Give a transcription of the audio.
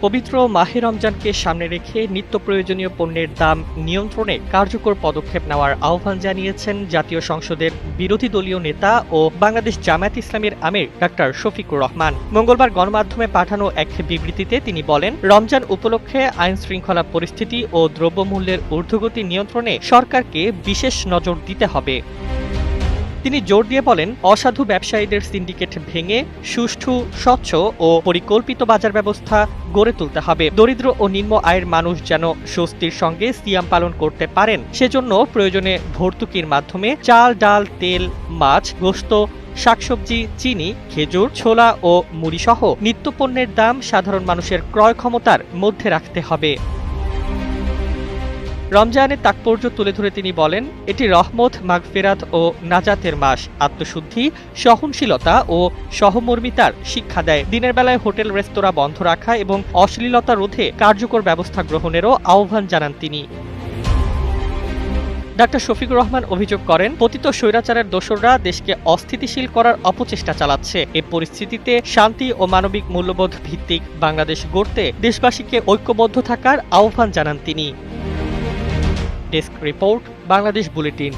পবিত্র মাহে রমজানকে সামনে রেখে নিত্য প্রয়োজনীয় পণ্যের দাম নিয়ন্ত্রণে কার্যকর পদক্ষেপ নেওয়ার আহ্বান জানিয়েছেন জাতীয় সংসদের বিরোধী দলীয় নেতা ও বাংলাদেশ জামায়াত ইসলামীর আমির ডাক্তার শফিকুর রহমান। মঙ্গলবার গণমাধ্যমে পাঠানো এক বিবৃতিতে তিনি বলেন, রমজান উপলক্ষে আইন শৃঙ্খলা পরিস্থিতি ও দ্রব্যমূল্যের ঊর্ধ্বগতি নিয়ন্ত্রণে সরকারকে বিশেষ নজর দিতে হবে। তিনি জোর দিয়ে বলেন, অসাধু ব্যবসায়ীদের সিন্ডিকেট ভেঙে সুষ্ঠু, স্বচ্ছ ও পরিকল্পিত বাজার ব্যবস্থা গড়ে তুলতে হবে। দরিদ্র ও নিম্ন আয়ের মানুষ যেন স্বস্তির সঙ্গে সিয়াম পালন করতে পারেন, সেজন্য প্রয়োজনে ভর্তুকির মাধ্যমে চাল, ডাল, তেল, মাছ, গোশত, শাকসবজি, চিনি, খেজুর, ছোলা ও মুড়িসহ নিত্যপণ্যের দাম সাধারণ মানুষের ক্রয় ক্ষমতার মধ্যে রাখতে হবে। রমজানের তাৎপর্য তুলে ধরে তিনি বলেন, এটি রহমত, মাগফিরাত ও নাজাতের মাস। আত্মশুদ্ধি, সহনশীলতা ও সহমর্মিতার শিক্ষা দেয়। দিনের বেলায় হোটেল, রেস্তোরাঁ বন্ধ রাখা এবং অশ্লীলতা রোধে কার্যকর ব্যবস্থা গ্রহণেরও আহ্বান জানান তিনি। ডাক্তার শফিকুর রহমান অভিযোগ করেন, পতিত স্বৈরাচারের দোসররা দেশকে অস্থিতিশীল করার অপচেষ্টা চালাচ্ছে। এ পরিস্থিতিতে শান্তি ও মানবিক মূল্যবোধ ভিত্তিক বাংলাদেশ গড়তে দেশবাসীকে ঐক্যবদ্ধ থাকার আহ্বান জানান তিনি। Desk report, Bangladesh bulletin.